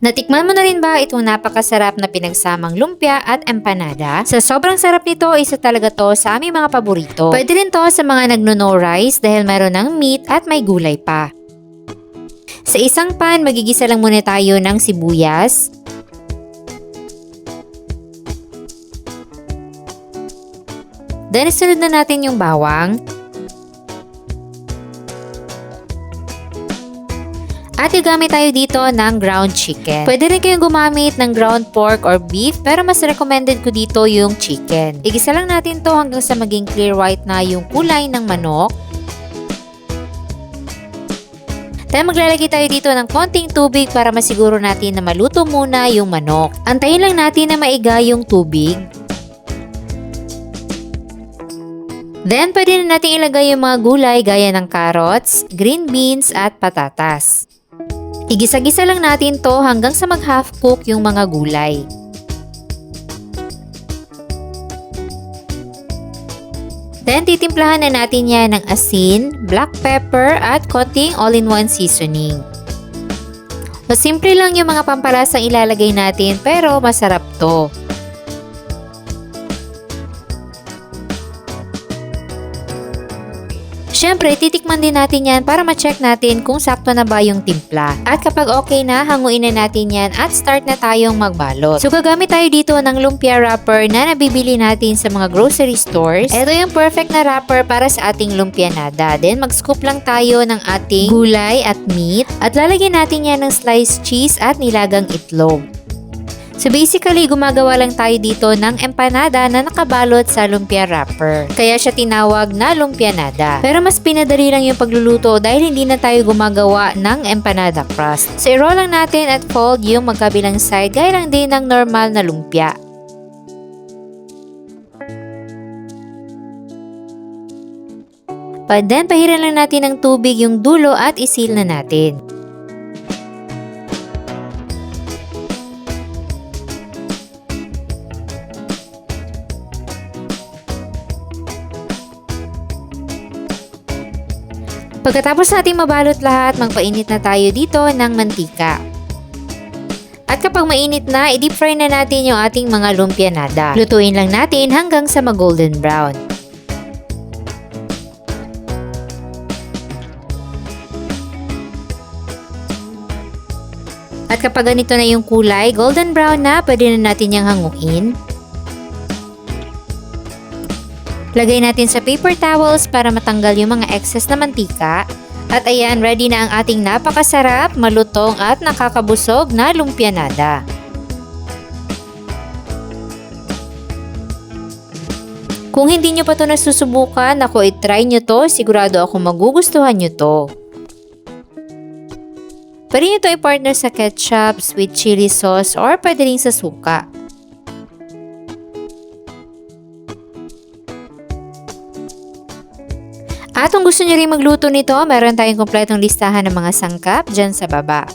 Natikman mo na rin ba itong napakasarap na pinagsamang lumpia at empanada? Sa sobrang sarap nito, isa talaga to sa aming mga paborito. Pwede rin to sa mga nagno-no rice dahil mayroon ng meat at may gulay pa. Sa isang pan, magigisa lang muna tayo ng sibuyas. Then, sunod na natin yung bawang. At gagamit tayo dito ng ground chicken. Pwede rin kayong gumamit ng ground pork or beef, pero mas recommended ko dito yung chicken. Igisa lang natin to hanggang sa maging clear white na yung kulay ng manok. Then maglalagay tayo dito ng konting tubig para masiguro natin na maluto muna yung manok. Antayin lang natin na maiga yung tubig. Then pwede na natin ilagay yung mga gulay gaya ng carrots, green beans at patatas. Igisa-gisa lang natin to hanggang sa mag-half cook yung mga gulay. Then titimplahan na natin yan ng asin, black pepper at konting all-in-one seasoning. So, simple lang yung mga pampalasang ilalagay natin pero masarap to. Siyempre, titikman din natin yan para ma-check natin kung sakto na ba yung timpla. At kapag okay na, hanguin na natin yan at start na tayong magbalot. So, gagamit tayo dito ng lumpia wrapper na nabibili natin sa mga grocery stores. Ito yung perfect na wrapper para sa ating lumpianada. Then, mag-scoop lang tayo ng ating gulay at meat. At lalagyan natin yan ng sliced cheese at nilagang itlog. So basically, gumagawa lang tayo dito ng empanada na nakabalot sa lumpia wrapper. Kaya siya tinawag na lumpianada. Pero mas pinadali lang yung pagluluto dahil hindi na tayo gumagawa ng empanada crust. So i-roll lang natin at fold yung magkabilang side gaya lang din ng normal na lumpia. Then pahiran lang natin ng tubig yung dulo at isil na natin. Pagkatapos natin mabalot lahat, magpainit na tayo dito ng mantika. At kapag mainit na, i-deep fry na natin yung ating mga lumpianada. Lutuin lang natin hanggang sa mag-golden brown. At kapag ganito na yung kulay, golden brown na, pwede na natin yung hanguin. Lagay natin sa paper towels para matanggal yung mga excess na mantika. At ayan, ready na ang ating napakasarap, malutong at nakakabusog na lumpianada. Kung hindi nyo pa ito nasusubukan, ako i-try nyo to, sigurado ako magugustuhan nyo to. Pwede nyo ito i-partner sa ketchup, sweet chili sauce, or pwede rin sa suka. At kung gusto nyo rin magluto nito, meron tayong kompletong listahan ng mga sangkap dyan sa baba.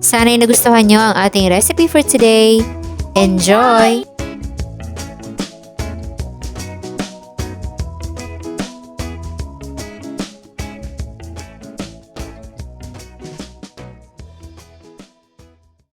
Sana'y nagustuhan nyo ang ating recipe for today. Enjoy!